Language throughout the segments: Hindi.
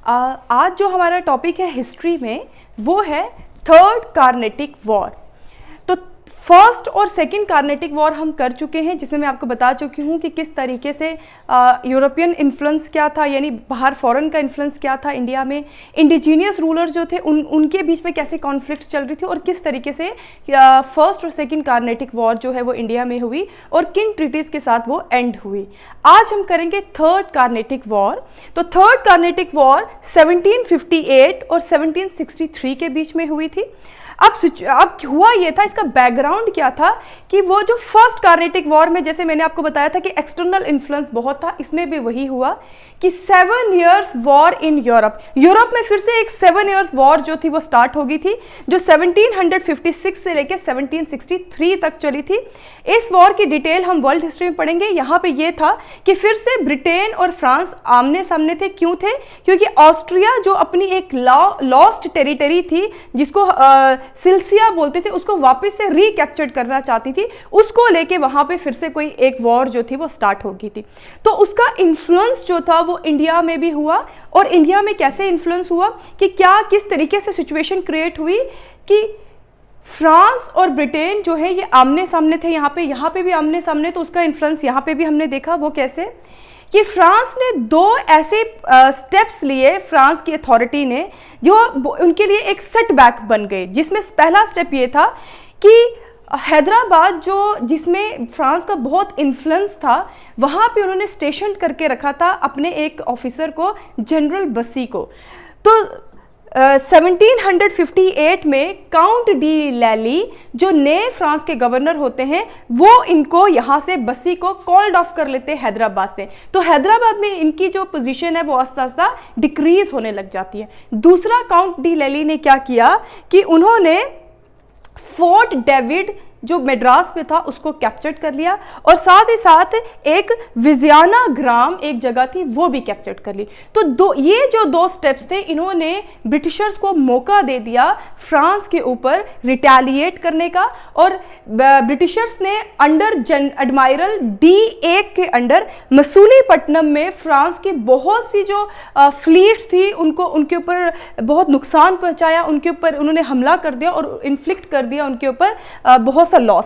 आज जो हमारा टॉपिक है हिस्ट्री में वो है थर्ड कार्नेटिक वॉर। तो फर्स्ट और सेकंड कार्नेटिक वॉर हम कर चुके हैं, जिसमें मैं आपको बता चुकी हूँ कि किस तरीके से यूरोपियन इन्फ्लुएंस क्या था, यानी बाहर फॉरेन का इन्फ्लुएंस क्या था इंडिया में, इंडिजीनियस रूलर्स जो थे उनके बीच में कैसे कॉन्फ्लिक्ट्स चल रही थी और किस तरीके से फर्स्ट और सेकंड कार्नेटिक वॉर जो है वो इंडिया में हुई और किन ट्रीटीज़ के साथ वो एंड हुई। आज हम करेंगे थर्ड कार्नेटिक वॉर। तो थर्ड कार्नेटिक वॉर 1758 और 1763 के बीच में हुई थी। अब हुआ ये था, इसका बैकग्राउंड क्या था कि वो जो फर्स्ट कार्नेटिक वॉर में, जैसे मैंने आपको बताया था कि एक्सटर्नल इन्फ्लुएंस बहुत था, इसमें भी वही हुआ कि 7 years वॉर इन यूरोप में फिर से एक 7 years वॉर जो थी वो स्टार्ट हो गई थी, जो 1756 से लेकर 1763 तक चली थी। इस वॉर की डिटेल हम वर्ल्ड हिस्ट्री में पढ़ेंगे। यहाँ पे ये था कि फिर से ब्रिटेन और फ्रांस आमने सामने थे। क्यों थे? क्योंकि ऑस्ट्रिया जो अपनी एक लॉस्ट टेरिटरी थी, जिसको सिल्सिया बोलते थे, उसको वापस से रिकैप्चर करना चाहती थी। उसको लेके वहाँ पे फिर से कोई एक वॉर जो थी वो स्टार्ट हो गई थी। तो उसका इन्फ्लुएंस जो था वो इंडिया में भी हुआ। और इंडिया में कैसे इन्फ्लुएंस हुआ कि क्या किस तरीके से सिचुएशन क्रिएट हुई कि फ्रांस और ब्रिटेन जो है ये आमने सामने थे। यहाँ पे भी आमने सामने, तो उसका इन्फ्लुएंस यहाँ पे भी हमने देखा। वो कैसे कि फ्रांस ने 2 ऐसे स्टेप्स लिए, फ्रांस की अथॉरिटी ने, जो उनके लिए एक सेटबैक बन गए। जिसमें पहला स्टेप ये था कि हैदराबाद जिसमें फ्रांस का बहुत इन्फ्लुएंस था, वहाँ पे उन्होंने स्टेशन करके रखा था अपने एक ऑफिसर को, जनरल बसी को। तो 1758 में काउंट डी लैली जो नए फ्रांस के गवर्नर होते हैं, वो इनको यहाँ से बसी को कॉल्ड ऑफ कर लेते हैं हैदराबाद से। तो हैदराबाद में इनकी जो पोजीशन है वो आस्ता आस्ता डिक्रीज होने लग जाती है। दूसरा, काउंट डी लैली ने क्या किया कि उन्होंने फोर्ट डेविड जो मद्रास में था उसको कैप्चर कर लिया, और साथ ही साथ एक विजियाना ग्राम एक जगह थी वो भी कैप्चर कर ली। तो ये जो 2 स्टेप्स थे, इन्होंने ब्रिटिशर्स को मौका दे दिया फ्रांस के ऊपर रिटेलिएट करने का। और ब्रिटिशर्स ने अंडर एडमायरल D1 के अंडर मसूलीपट्टनम में फ्रांस की बहुत सी जो फ्लीट्स थी उनके ऊपर बहुत नुकसान पहुंचाया, उनके ऊपर उन्होंने हमला कर दिया और इन्फ्लिक्ट कर दिया उनके ऊपर बहुत सा लॉस।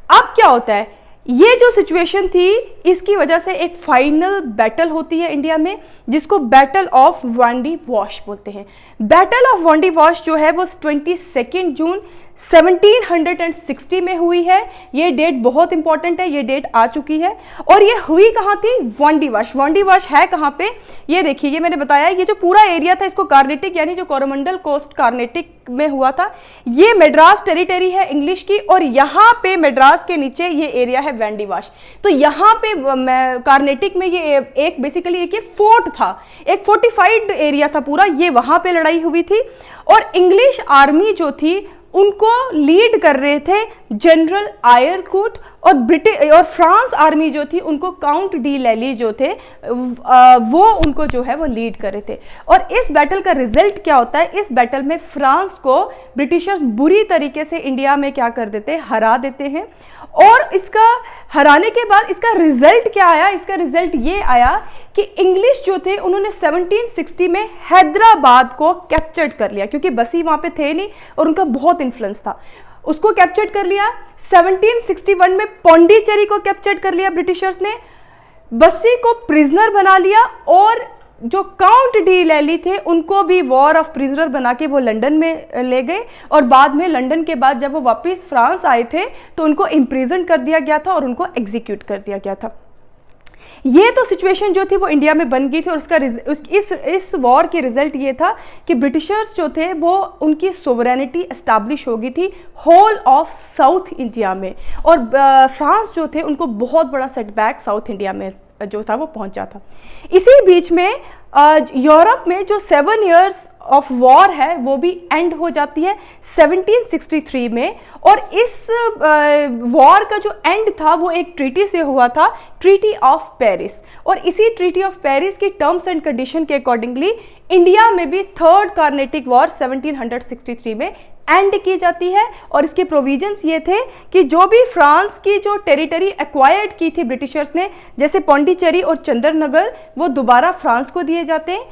अब क्या होता है, ये जो सिचुएशन थी इसकी वजह से एक फाइनल बैटल होती है इंडिया में, जिसको बैटल ऑफ वांडी वॉश बोलते हैं। बैटल ऑफ वांडी वॉश जो है वो 22 जून 1760 में हुई है। ये डेट बहुत इंपॉर्टेंट है, ये डेट आ चुकी है। और ये हुई कहाँ थी? वांडी वॉश। वांडी वॉश है कहाँ पे? ये देखिए, ये मैंने बताया, ये जो पूरा एरिया था इसको कार्नेटिक यानी जो कोरोमंडल कोस्ट कार्नेटिक में हुआ था। ये मद्रास टेरिटरी है इंग्लिश की, और यहाँ पे मद्रास के नीचे ये एरिया है वांडी वॉश। तो यहाँ पे कार्नेटिक में ये एक बेसिकली एक फोर्ट था, एक फोर्टिफाइड एरिया था पूरा। ये वहाँ पे लड़ाई हुई थी, और इंग्लिश आर्मी जो थी उनको लीड कर रहे थे जनरल आयरकूट, और फ्रांस आर्मी जो थी उनको काउंट डी लैली जो थे वो उनको जो है वो लीड कर रहे थे। और इस बैटल का रिजल्ट क्या होता है? इस बैटल में फ्रांस को ब्रिटिशर्स बुरी तरीके से इंडिया में क्या कर देते हैं? हरा देते हैं। और इसका हराने के बाद इसका रिजल्ट क्या आया? इसका रिजल्ट ये आया कि इंग्लिश जो थे उन्होंने 1760 में हैदराबाद को कैप्चर कर लिया, क्योंकि बसी वहाँ पे थे नहीं और उनका बहुत इन्फ्लुएंस था। उसको कैप्चर कर लिया। 1761 में पौंडीचेरी को कैप्चर कर लिया ब्रिटिशर्स ने, बसी को प्रिजनर बना लिया, और जो काउंट डी लैली थे उनको भी वॉर ऑफ प्रिजनर बना के वो लंदन में ले गए। और बाद में लंदन के बाद जब वो वापस फ्रांस आए थे तो उनको इम्प्रिजन कर दिया गया था और उनको एग्जीक्यूट कर दिया गया था। ये तो सिचुएशन जो थी वो इंडिया में बन गई थी। और उसका इस वॉर के रिजल्ट ये था कि ब्रिटिशर्स जो थे वो उनकी सोवरेनिटी एस्टैब्लिश हो गई थी होल ऑफ साउथ इंडिया में, और फ्रांस जो थे उनको बहुत बड़ा सेटबैक साउथ इंडिया में जो था वो पहुंचा था। इसी बीच में यूरोप में जो 7 years ऑफ वॉर है वो भी एंड हो जाती है 1763 में। और इस वॉर का जो एंड था वो एक ट्रीटी से हुआ था, ट्रीटी ऑफ पेरिस। और इसी ट्रीटी ऑफ पेरिस की टर्म्स एंड कंडीशन के अकॉर्डिंगली इंडिया में भी थर्ड कार्नेटिक वॉर 1763 में एंड की जाती है। और इसके प्रोविजंस ये थे कि जो भी फ्रांस की जो टेरिटरी एक्वायर्ड की थी ब्रिटिशर्स ने, जैसे पौंडीचेरी और चंद्रनगर, वो दोबारा फ्रांस को दिए जाते हैं।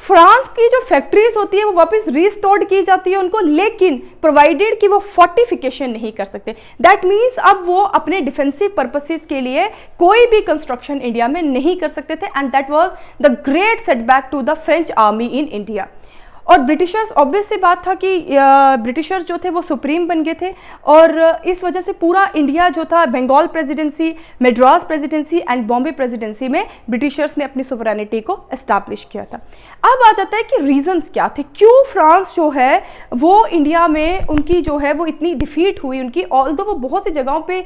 फ्रांस की जो फैक्ट्रीज होती है वो वापस रिस्टोर्ड की जाती है उनको, लेकिन प्रोवाइडेड कि वो फोर्टिफिकेशन नहीं कर सकते। दैट मीन्स अब वो अपने डिफेंसिव पर्पसेस के लिए कोई भी कंस्ट्रक्शन इंडिया में नहीं कर सकते थे, and that was the great setback to the French army in India. और ब्रिटिशर्स, ऑब्वियस सी बात था कि ब्रिटिशर्स जो थे वो सुप्रीम बन गए थे, और इस वजह से पूरा इंडिया जो था, Bengal presidency, Madras presidency and Bombay presidency में ब्रिटिशर्स ने अपनी सोवरेनिटी को एस्टैब्लिश किया था। अब आ जाता है कि रीजंस क्या थे, क्यों फ्रांस जो है वो इंडिया में उनकी जो है वो इतनी डिफीट हुई उनकी, ऑल्दो वो बहुत सी जगहों पे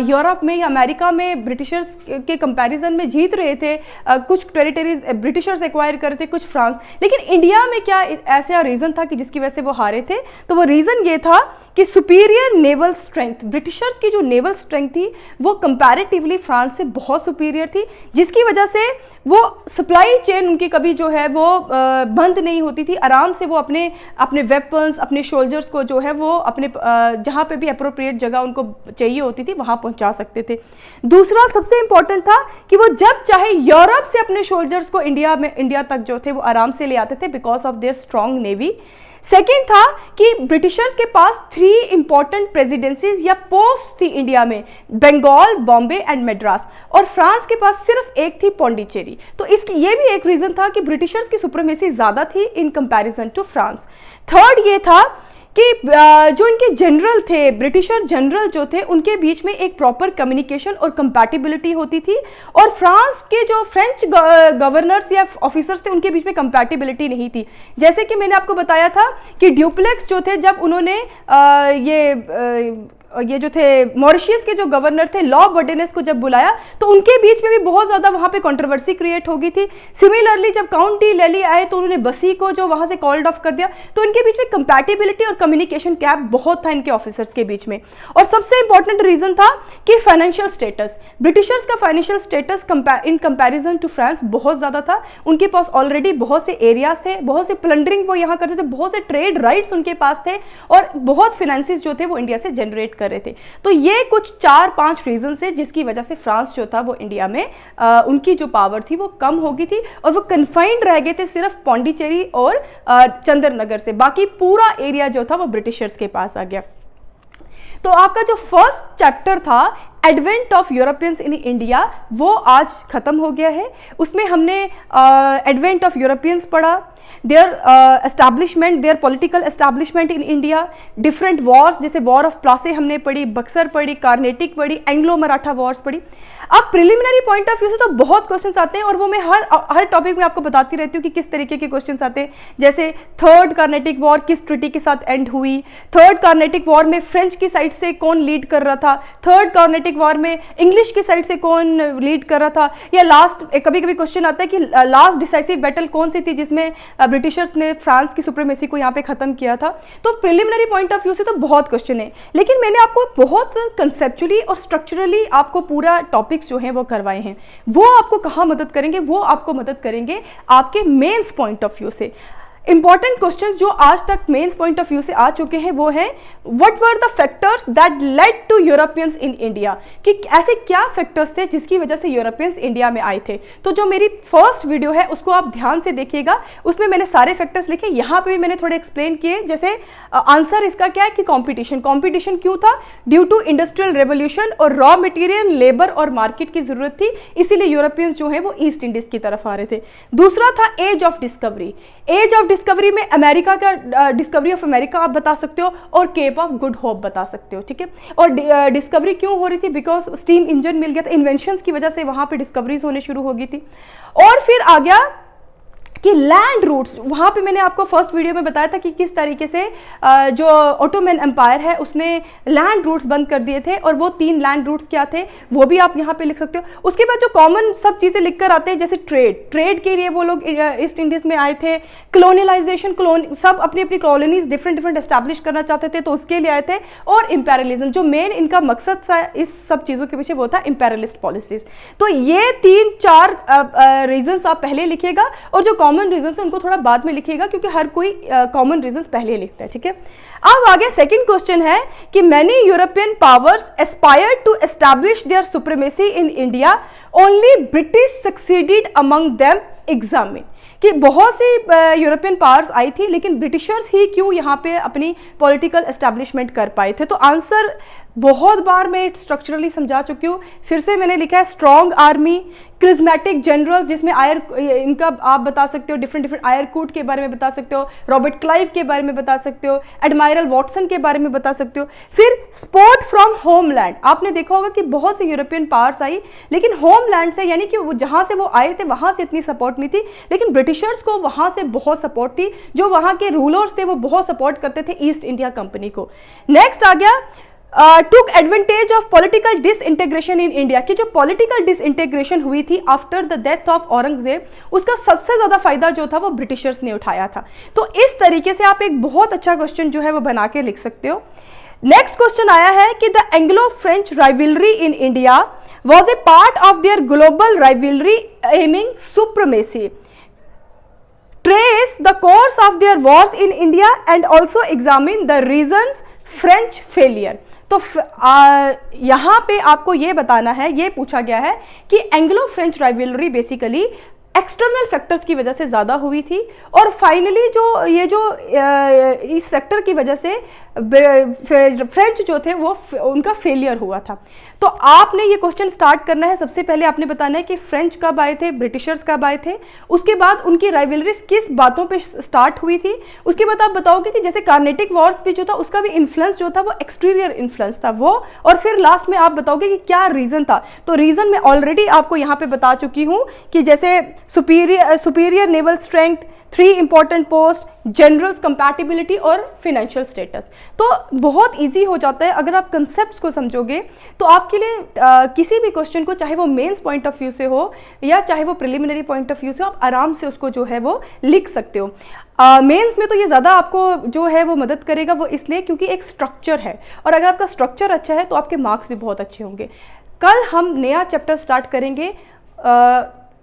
यूरोप में या अमेरिका में ब्रिटिशर्स के कंपैरिजन में जीत रहे थे, कुछ टेरिटरीज ब्रिटिशर्स एक्वायर कर रहे थे, कुछ फ्रांस, लेकिन इंडिया में क्या ऐसा रीजन था कि जिसकी वजह से वो हारे थे? तो वो रीजन ये था कि सुपीरियर नेवल स्ट्रेंथ, ब्रिटिशर्स की जो नेवल स्ट्रेंथ थी वो कंपैरेटिवली फ्रांस से बहुत सुपीरियर थी, जिसकी वजह से वो सप्लाई चेन उनकी कभी जो है वो बंद नहीं होती थी, आराम से वो अपने वेपन्स, अपने सोल्जर्स को जो है वो अपने जहाँ पे भी अप्रोप्रिएट जगह उनको चाहिए होती थी वहाँ पहुँचा सकते थे। दूसरा सबसे इंपॉर्टेंट था कि वो जब चाहे यूरोप से अपने सोल्जर्स को इंडिया तक जो थे वो आराम से ले आते थे because of their strong navy. Second था कि ब्रिटिशर्स के पास 3 इंपॉर्टेंट प्रेसिडेंसीज या पोस्ट थी इंडिया में, बंगाल, बॉम्बे एंड मद्रास, और फ्रांस के पास सिर्फ एक थी, पौंडीचेरी। तो इसकी ये भी एक रीजन था कि ब्रिटिशर्स की सुप्रीमेसी ज्यादा थी in comparison to France. Third ये था कि जो इनके जनरल थे, ब्रिटिशर जनरल जो थे, उनके बीच में एक प्रॉपर कम्युनिकेशन और कंपैटिबिलिटी होती थी, और फ्रांस के जो फ्रेंच गवर्नर्स या ऑफिसर्स थे उनके बीच में कंपैटिबिलिटी नहीं थी। जैसे कि मैंने आपको बताया था कि ड्यूप्लेक्स जो थे, जब उन्होंने ये जो थे मॉरिशियस के जो गवर्नर थे लॉ बर्डेनेस को जब बुलाया तो उनके बीच में भी बहुत ज़्यादा वहाँ पे कंट्रोवर्सी क्रिएट हो गई थी। सिमिलरली जब काउंट डी लैली आए तो उन्होंने बसी को जो वहाँ से कॉल्ड ऑफ कर दिया, तो इनके बीच में कंपैटिबिलिटी और कम्युनिकेशन गैप बहुत था इनके ऑफिसर्स के बीच में। और सबसे इंपॉर्टेंट रीजन था कि फाइनेंशियल स्टेटस, ब्रिटिशर्स का financial status in comparison to France बहुत ज़्यादा था। उनके पास ऑलरेडी बहुत से एरियाज थे, बहुत से प्लंडरिंग वो यहाँ करते थे, बहुत से ट्रेड राइट्स उनके पास थे, और बहुत फाइनेंसिस जो थे वो इंडिया से जनरेट कर रहे थे। तो ये कुछ 4-5 रीजन से जिसकी वजह से फ्रांस जो था वो इंडिया में उनकी जो पावर थी वो कम हो गई थी, और वो कन्फाइंड रह गए थे सिर्फ पौंडीचेरी और चंद्रनगर से, बाकी पूरा एरिया जो था वो ब्रिटिशर्स के पास आ गया। तो आपका जो फर्स्ट चैप्टर था advent of Europeans in India वो आज खत्म हो गया है। उसमें हमने एडवेंट ऑफ यूरोपियंस पढ़ा, their establishment, their political establishment in India, different wars, जैसे वॉर ऑफ प्लासी हमने पढ़ी, बक्सर पढ़ी, कार्नेटिक पढ़ी, एंग्लो मराठा वॉर्स पढ़ी। अब प्रिलिमिनरी पॉइंट ऑफ व्यू से तो बहुत क्वेश्चंस आते हैं, और वो मैं हर टॉपिक में आपको बताती रहती हूँ कि किस तरीके के क्वेश्चंस आते हैं। जैसे थर्ड कार्नेटिक वॉर किस ट्रीटी के साथ एंड हुई, थर्ड कार्नेटिक वॉर में फ्रेंच की साइड से कौन लीड कर रहा था, थर्ड कार्नेटिक वॉर में इंग्लिश की साइड से कौन लीड कर रहा था, या लास्ट कभी कभी क्वेश्चन आता है कि लास्ट डिसाइसिव बैटल कौन सी थी जिसमें ब्रिटिशर्स ने फ्रांस की सुप्रीमेसी को यहाँ पे खत्म किया था। तो प्रिलिमिनरी पॉइंट ऑफ व्यू से तो बहुत क्वेश्चन है, लेकिन मैंने आपको बहुत कंसेप्चुअली और स्ट्रक्चरली आपको पूरा टॉपिक्स जो हैं वो करवाए हैं। वो आपको कहाँ मदद करेंगे? वो आपको मदद करेंगे आपके मेंस पॉइंट ऑफ व्यू से। इंपॉर्टेंट क्वेश्चंस जो आज तक मेंस पॉइंट ऑफ व्यू से आ चुके हैं वो है what were the factors that led to Europeans in India, कि ऐसे क्या फैक्टर्स थे जिसकी वजह से यूरोपियंस इंडिया में आए थे। तो जो मेरी फर्स्ट वीडियो है उसको आप ध्यान से देखिएगा, उसमें मैंने सारे फैक्टर्स लिखे, यहाँ पे भी मैंने थोड़े एक्सप्लेन किए। जैसे आंसर इसका क्या है कि कॉम्पिटिशन क्यों था? ड्यू टू इंडस्ट्रियल रेवोल्यूशन और रॉ मटेरियल, लेबर और मार्केट की जरूरत थी, इसीलिए यूरोपियंस जो है वो ईस्ट इंडीज की तरफ आ रहे थे। दूसरा था age of discovery, age of discovery में अमेरिका का डिस्कवरी ऑफ अमेरिका आप बता सकते हो, और केप ऑफ गुड होप बता सकते हो, ठीक है। और डिस्कवरी क्यों हो रही थी? बिकॉज स्टीम इंजन मिल गया था, इन्वेंशंस की वजह से वहां पे डिस्कवरीज होने शुरू हो गई थी। और फिर आ गया कि लैंड रूट्स, वहाँ पे मैंने आपको फर्स्ट वीडियो में बताया था कि किस तरीके से जो ऑटोमन एम्पायर है उसने लैंड रूट्स बंद कर दिए थे, और वो 3 लैंड रूट्स क्या थे वो भी आप यहाँ पे लिख सकते हो। उसके बाद जो कॉमन सब चीज़ें लिख कर आते हैं, जैसे ट्रेड के लिए वो लोग ईस्ट इंडीज़ में आए थे, कलोनियलाइजेशन, सब अपनी अपनी कॉलोनीज डिफरेंट एस्टैब्लिश करना चाहते थे तो उसके लिए आए थे, और इंपेरियलिज्म, जो मेन इनका मकसद था इस सब चीज़ों के पीछे वो था इंपेरियलिस्ट पॉलिसीज। तो ये 3-4 रीजन्स आप पहले लिखिएगा, और जो कॉमन रीजंस उनको थोड़ा बाद में लिखिएगा, क्योंकि हर कोई कॉमन रीजंस पहले लिखता है, ठीक है। अब आगे सेकंड क्वेश्चन है कि many European powers aspired to establish their supremacy in India, only British succeeded among them examine, कि बहुत सी यूरोपियन पावर्स आई थी लेकिन ब्रिटिशर्स ही क्यों यहाँ पे अपनी पॉलिटिकल एस्टैब्लिशमेंट कर पाए थे। तो आंसर बहुत बार मैं स्ट्रक्चरली समझा चुकी हूँ, फिर से मैंने लिखा है स्ट्रॉन्ग आर्मी, क्रिज्मेटिक जनरल जिसमें इनका आप बता सकते हो डिफरेंट आयरकूट के बारे में बता सकते हो, रॉबर्ट क्लाइव के बारे में बता सकते हो, एडमायरल वॉटसन के बारे में बता सकते हो। फिर सपोर्ट फ्रॉम होमलैंड, आपने देखा होगा कि बहुत सी यूरोपियन पावर्स आई लेकिन होमलैंड से, यानी कि वो जहाँ से वो आए थे वहाँ से इतनी सपोर्ट नहीं थी, लेकिन ब्रिटिशर्स को वहाँ से बहुत सपोर्ट थी, जो वहाँ के रूलर्स थे वो बहुत सपोर्ट करते थे ईस्ट इंडिया कंपनी को। नेक्स्ट आ गया टुक advantage of political disintegration in India, की जो पॉलिटिकल डिसइंटीग्रेशन हुई थी after the death of Aurangzeb, उसका सबसे ज्यादा फायदा जो था वो ब्रिटिशर्स ने उठाया था। तो इस तरीके से आप एक बहुत अच्छा क्वेश्चन जो है वो बना के लिख सकते हो। नेक्स्ट क्वेश्चन आया है कि the Anglo French rivalry in India was a part of their global rivalry aiming supremacy, trace the course of their Wars in India and also examine the reasons French failure. तो यहाँ पे आपको ये बताना है, ये पूछा गया है कि Anglo French rivalry basically external factors की वजह से ज़्यादा हुई थी और फाइनली इस फैक्टर की वजह से फ्रेंच जो थे वो उनका फेलियर हुआ था। तो आपने ये क्वेश्चन स्टार्ट करना है, सबसे पहले आपने बताना है कि फ्रेंच कब आए थे, ब्रिटिशर्स कब आए थे, उसके बाद उनकी राइवलरीज किस बातों पे स्टार्ट हुई थी, उसके बाद आप बताओगे कि जैसे कार्नेटिक वॉर्स भी जो था उसका भी इन्फ्लुएंस जो था वो एक्सटीरियर इन्फ्लुएंस था वो, और फिर लास्ट में आप बताओगे कि क्या रीज़न था। तो रीज़न मैं ऑलरेडी आपको यहाँ पे बता चुकी हूँ कि जैसे superior naval strength, 3 important post, generals compatibility और फाइनेंशियल स्टेटस। तो बहुत इजी हो जाता है अगर आप कंसेप्ट्स को समझोगे तो आपके लिए किसी भी क्वेश्चन को, चाहे वो मेंस पॉइंट ऑफ व्यू से हो या चाहे वो प्रिलिमिनरी पॉइंट ऑफ व्यू से हो, आप आराम से उसको जो है वो लिख सकते हो। मेंस में तो ये ज़्यादा आपको जो है वो मदद करेगा, वो इसलिए क्योंकि एक स्ट्रक्चर है और अगर आपका स्ट्रक्चर अच्छा है तो आपके मार्क्स भी बहुत अच्छे होंगे। कल हम नया चैप्टर स्टार्ट करेंगे।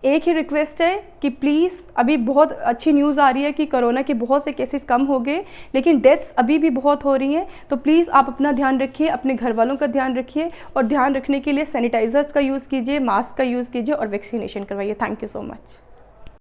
एक ही रिक्वेस्ट है कि प्लीज़, अभी बहुत अच्छी न्यूज़ आ रही है कि कोरोना के बहुत से केसेस कम हो गए लेकिन डेथ्स अभी भी बहुत हो रही हैं, तो प्लीज़ आप अपना ध्यान रखिए, अपने घर वालों का ध्यान रखिए और ध्यान रखने के लिए सैनिटाइजर्स का यूज़ कीजिए, मास्क का यूज़ कीजिए और वैक्सीनेशन करवाइए। Thank you so much.